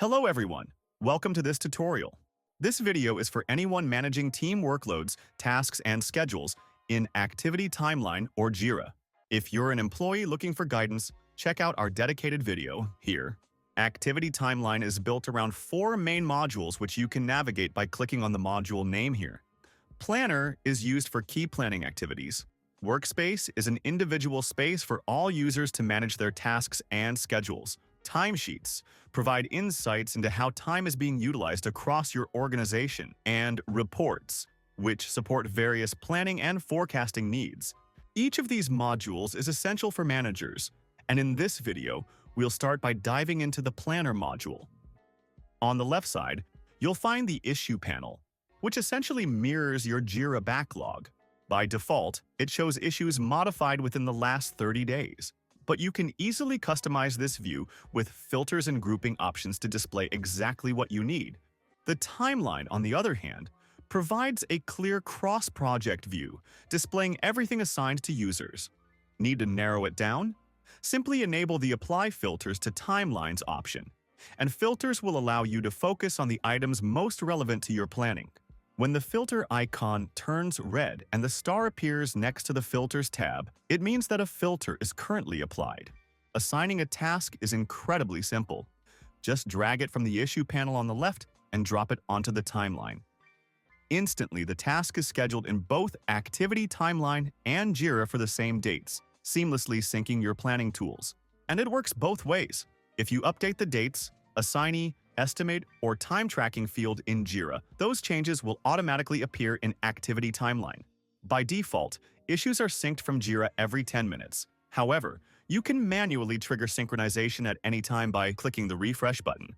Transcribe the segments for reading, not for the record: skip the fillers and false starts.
Hello everyone, welcome to this tutorial. This video is for anyone managing team workloads, tasks, and schedules in ActivityTimeline or Jira. If you're an employee looking for guidance, check out our dedicated video here. ActivityTimeline is built around 4 main modules which you can navigate by clicking on the module name here. Planner is used for key planning activities. Workspace is an individual space for all users to manage their tasks and schedules. Timesheets provide insights into how time is being utilized across your organization, and reports, which support various planning and forecasting needs. Each of these modules is essential for managers, and in this video, we'll start by diving into the Planner module. On the left side, you'll find the Issue panel, which essentially mirrors your Jira backlog. By default, it shows issues modified within the last 30 days. But you can easily customize this view with filters and grouping options to display exactly what you need. The timeline, on the other hand, provides a clear cross-project view, displaying everything assigned to users. Need to narrow it down? Simply enable the Apply Filters to Timelines option, and filters will allow you to focus on the items most relevant to your planning. When the filter icon turns red and the star appears next to the Filters tab, it means that a filter is currently applied. Assigning a task is incredibly simple. Just drag it from the Issue panel on the left and drop it onto the timeline. Instantly, the task is scheduled in both ActivityTimeline and Jira for the same dates, seamlessly syncing your planning tools. And it works both ways. If you update the dates, assignee, estimate, or time tracking field in Jira, those changes will automatically appear in ActivityTimeline. By default, issues are synced from Jira every 10 minutes. However, you can manually trigger synchronization at any time by clicking the refresh button.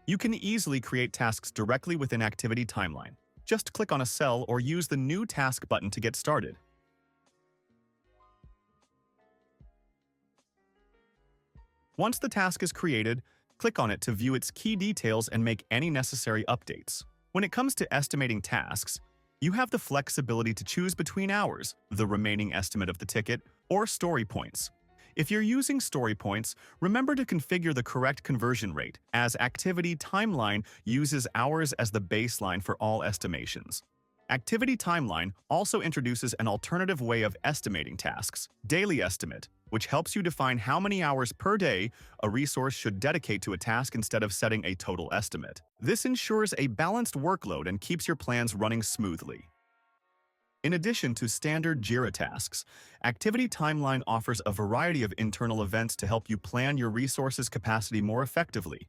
You can easily create tasks directly within ActivityTimeline. Just click on a cell or use the New Task button to get started. Once the task is created, click on it to view its key details and make any necessary updates. When it comes to estimating tasks, you have the flexibility to choose between hours, the remaining estimate of the ticket, or story points. If you're using story points, remember to configure the correct conversion rate, as ActivityTimeline uses hours as the baseline for all estimations. ActivityTimeline also introduces an alternative way of estimating tasks, daily estimate, which helps you define how many hours per day a resource should dedicate to a task instead of setting a total estimate. This ensures a balanced workload and keeps your plans running smoothly. In addition to standard Jira tasks, ActivityTimeline offers a variety of internal events to help you plan your resources' capacity more effectively.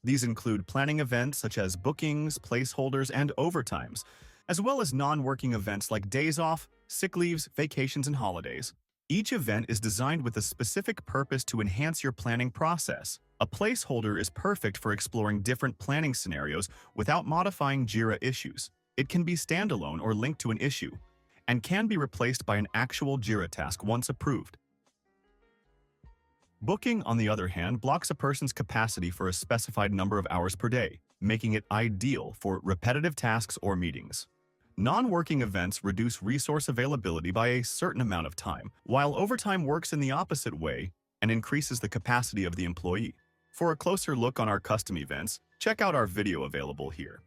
These include planning events such as bookings, placeholders, and overtimes, as well as non-working events like days off, sick leaves, vacations, and holidays. Each event is designed with a specific purpose to enhance your planning process. A placeholder is perfect for exploring different planning scenarios without modifying Jira issues. It can be standalone or linked to an issue, and can be replaced by an actual Jira task once approved. Booking, on the other hand, blocks a person's capacity for a specified number of hours per day, making it ideal for repetitive tasks or meetings. Non-working events reduce resource availability by a certain amount of time, while overtime works in the opposite way and increases the capacity of the employee. For a closer look on our custom events, check out our video available here.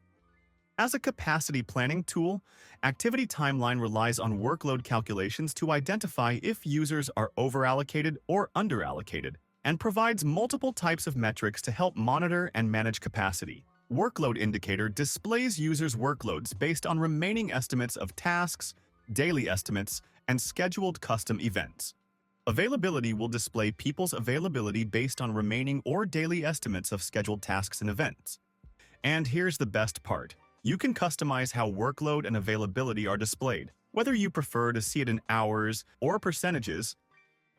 As a capacity planning tool, ActivityTimeline relies on workload calculations to identify if users are overallocated or underallocated, and provides multiple types of metrics to help monitor and manage capacity. Workload Indicator displays users' workloads based on remaining estimates of tasks, daily estimates, and scheduled custom events. Availability will display people's availability based on remaining or daily estimates of scheduled tasks and events. And here's the best part. You can customize how workload and availability are displayed, whether you prefer to see it in hours or percentages.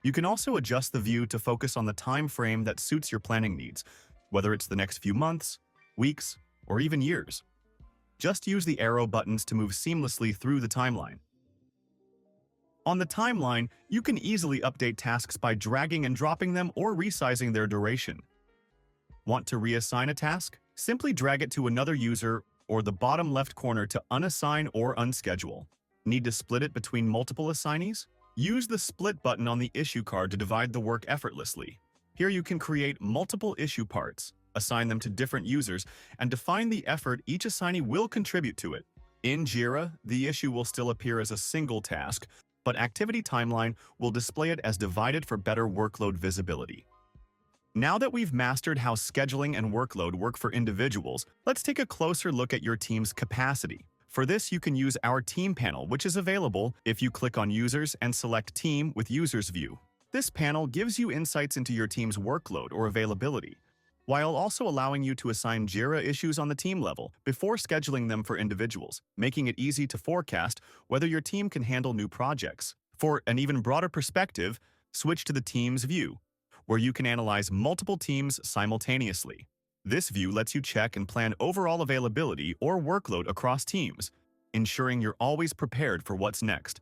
You can also adjust the view to focus on the time frame that suits your planning needs, whether it's the next few months, weeks, or even years. Just use the arrow buttons to move seamlessly through the timeline. On the timeline, you can easily update tasks by dragging and dropping them or resizing their duration. Want to reassign a task? Simply drag it to another user or the bottom left corner to unassign or unschedule. Need to split it between multiple assignees? Use the Split button on the issue card to divide the work effortlessly. Here you can create multiple issue parts, assign them to different users, and define the effort each assignee will contribute to it. In Jira, the issue will still appear as a single task, but Activity Timeline will display it as divided for better workload visibility. Now that we've mastered how scheduling and workload work for individuals, let's take a closer look at your team's capacity. For this, you can use our Team panel, which is available if you click on Users and select Team with Users View. This panel gives you insights into your team's workload or availability, while also allowing you to assign Jira issues on the team level before scheduling them for individuals, making it easy to forecast whether your team can handle new projects. For an even broader perspective, switch to the Teams view, where you can analyze multiple teams simultaneously. This view lets you check and plan overall availability or workload across teams, ensuring you're always prepared for what's next.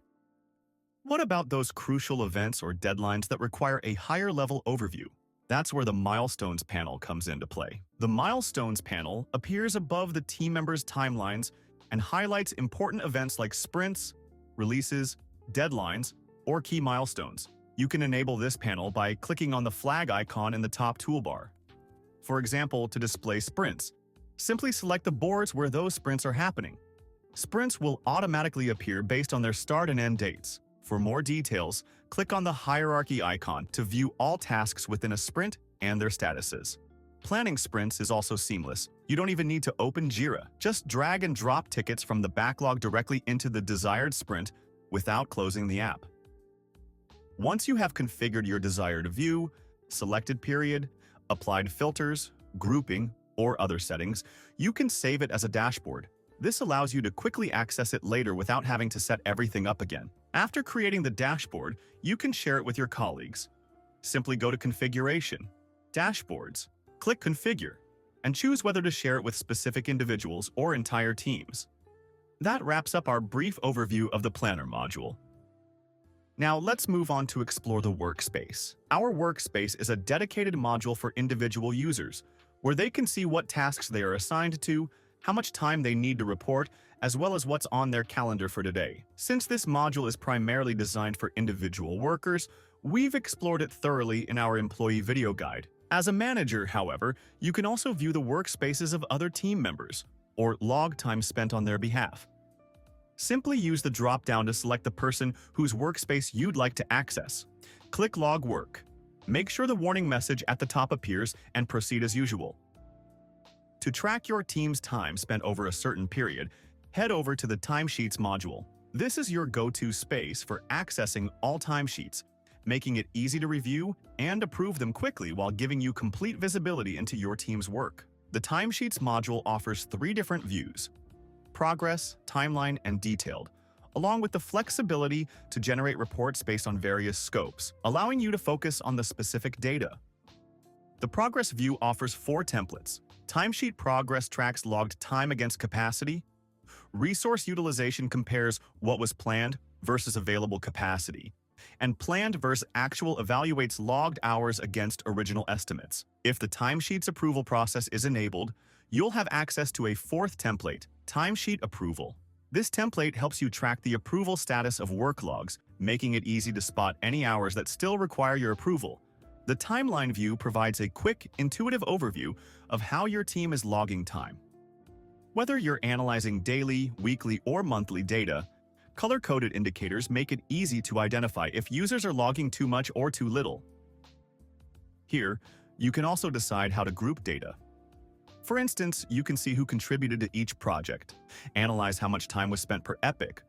What about those crucial events or deadlines that require a higher-level overview? That's where the Milestones panel comes into play. The Milestones panel appears above the team members' timelines and highlights important events like sprints, releases, deadlines, or key milestones. You can enable this panel by clicking on the flag icon in the top toolbar. For example, to display sprints, simply select the boards where those sprints are happening. Sprints will automatically appear based on their start and end dates. For more details, click on the hierarchy icon to view all tasks within a sprint and their statuses. Planning sprints is also seamless. You don't even need to open Jira. Just drag and drop tickets from the backlog directly into the desired sprint without closing the app. Once you have configured your desired view, selected period, applied filters, grouping, or other settings, you can save it as a dashboard. This allows you to quickly access it later without having to set everything up again. After creating the dashboard, you can share it with your colleagues. Simply go to Configuration, Dashboards, click Configure, and choose whether to share it with specific individuals or entire teams. That wraps up our brief overview of the Planner module. Now let's move on to explore the workspace. Our workspace is a dedicated module for individual users, where they can see what tasks they are assigned to, how much time they need to report, as well as what's on their calendar for today. Since this module is primarily designed for individual workers, we've explored it thoroughly in our employee video guide. As a manager, however, you can also view the workspaces of other team members, or log time spent on their behalf. Simply use the drop-down to select the person whose workspace you'd like to access. Click Log Work. Make sure the warning message at the top appears and proceed as usual. To track your team's time spent over a certain period, head over to the Timesheets module. This is your go-to space for accessing all timesheets, making it easy to review and approve them quickly while giving you complete visibility into your team's work. The Timesheets module offers 3 different views: Progress, Timeline, and Detailed, along with the flexibility to generate reports based on various scopes, allowing you to focus on the specific data. The Progress view offers 4 templates. Timesheet Progress tracks logged time against capacity. Resource Utilization compares what was planned versus available capacity. And Planned versus Actual evaluates logged hours against original estimates. If the timesheet's approval process is enabled, you'll have access to a 4th template, Timesheet Approval. This template helps you track the approval status of work logs, making it easy to spot any hours that still require your approval. The Timeline view provides a quick, intuitive overview of how your team is logging time. Whether you're analyzing daily, weekly, or monthly data, color-coded indicators make it easy to identify if users are logging too much or too little. Here, you can also decide how to group data. For instance, you can see who contributed to each project, analyze how much time was spent per epic,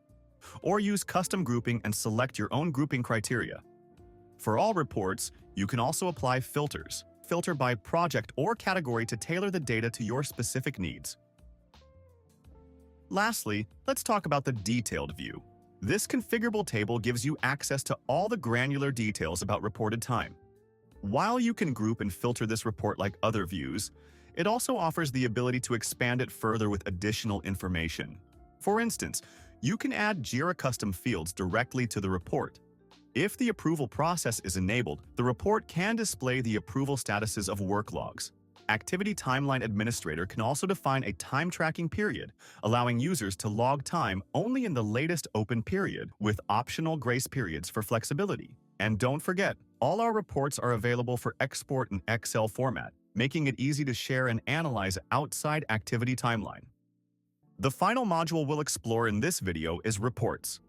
or use custom grouping and select your own grouping criteria. For all reports, you can also apply filters. Filter by project or category to tailor the data to your specific needs. Lastly, let's talk about the Detailed view. This configurable table gives you access to all the granular details about reported time. While you can group and filter this report like other views, it also offers the ability to expand it further with additional information. For instance, you can add Jira custom fields directly to the report. If the approval process is enabled, the report can display the approval statuses of work logs. Activity Timeline Administrator can also define a time tracking period, allowing users to log time only in the latest open period, with optional grace periods for flexibility. And don't forget, all our reports are available for export in Excel format. making it easy to share and analyze outside Activity Timeline. The final module we'll explore in this video is Reports.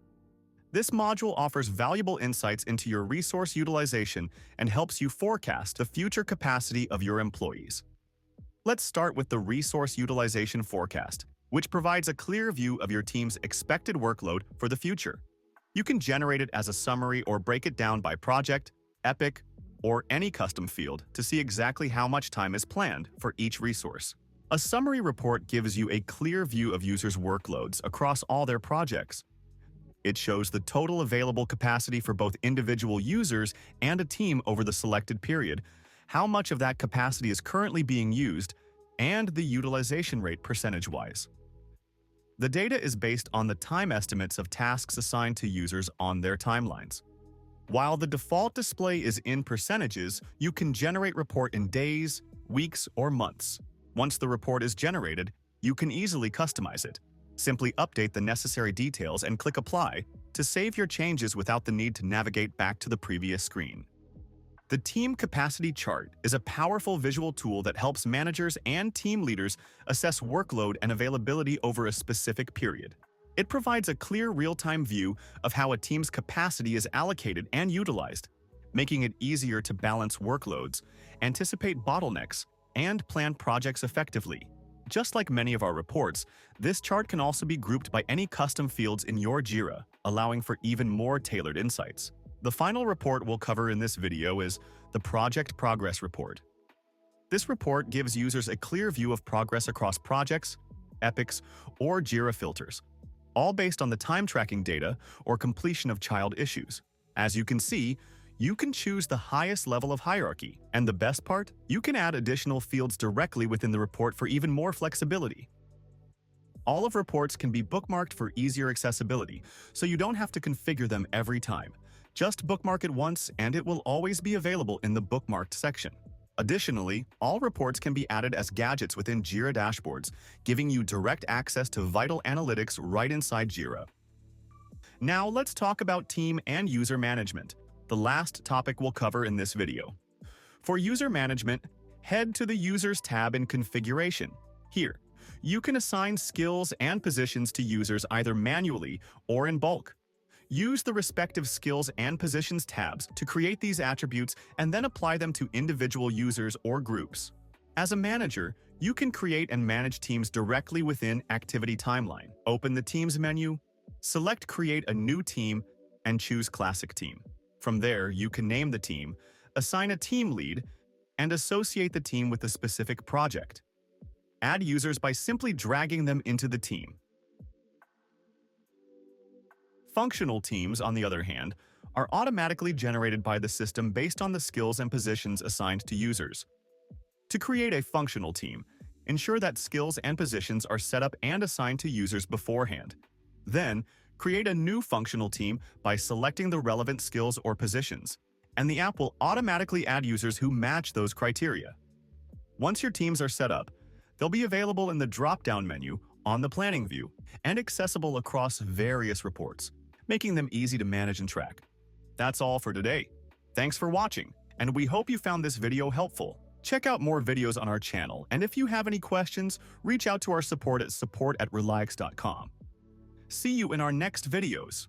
This module offers valuable insights into your resource utilization and helps you forecast the future capacity of your employees. Let's start with the Resource Utilization Forecast, which provides a clear view of your team's expected workload for the future. You can generate it as a summary or break it down by project, epic, or any custom field to see exactly how much time is planned for each resource. A summary report gives you a clear view of users' workloads across all their projects. It shows the total available capacity for both individual users and a team over the selected period, how much of that capacity is currently being used, and the utilization rate percentage-wise. The data is based on the time estimates of tasks assigned to users on their timelines. While the default display is in percentages, you can generate report in days, weeks, or months. Once the report is generated, you can easily customize it. Simply update the necessary details and click Apply to save your changes without the need to navigate back to the previous screen. The Team Capacity Chart is a powerful visual tool that helps managers and team leaders assess workload and availability over a specific period. It provides a clear real-time view of how a team's capacity is allocated and utilized, making it easier to balance workloads, anticipate bottlenecks, and plan projects effectively. Just like many of our reports, this chart can also be grouped by any custom fields in your Jira, allowing for even more tailored insights. The final report we'll cover in this video is the Project Progress Report. This report gives users a clear view of progress across projects, epics, or Jira filters, all based on the time tracking data or completion of child issues. As you can see, you can choose the highest level of hierarchy, and the best part, you can add additional fields directly within the report for even more flexibility. All of reports can be bookmarked for easier accessibility, so you don't have to configure them every time. Just bookmark it once and it will always be available in the bookmarked section. Additionally, all reports can be added as gadgets within Jira dashboards, giving you direct access to vital analytics right inside Jira. Now let's talk about team and user management, the last topic we'll cover in this video. For user management, head to the Users tab in Configuration. Here, you can assign skills and positions to users either manually or in bulk. Use the respective Skills and Positions tabs to create these attributes and then apply them to individual users or groups. As a manager, you can create and manage teams directly within Activity Timeline. Open the Teams menu, select Create a new team, and choose Classic Team. From there, you can name the team, assign a team lead, and associate the team with a specific project. Add users by simply dragging them into the team. Functional teams, on the other hand, are automatically generated by the system based on the skills and positions assigned to users. To create a functional team, ensure that skills and positions are set up and assigned to users beforehand. Then, create a new functional team by selecting the relevant skills or positions, and the app will automatically add users who match those criteria. Once your teams are set up, they'll be available in the drop-down menu on the planning view and accessible across various reports, making them easy to manage and track. That's all for today. Thanks for watching, and we hope you found this video helpful. Check out more videos on our channel, and if you have any questions, reach out to our support at support@relax.com. See you in our next videos.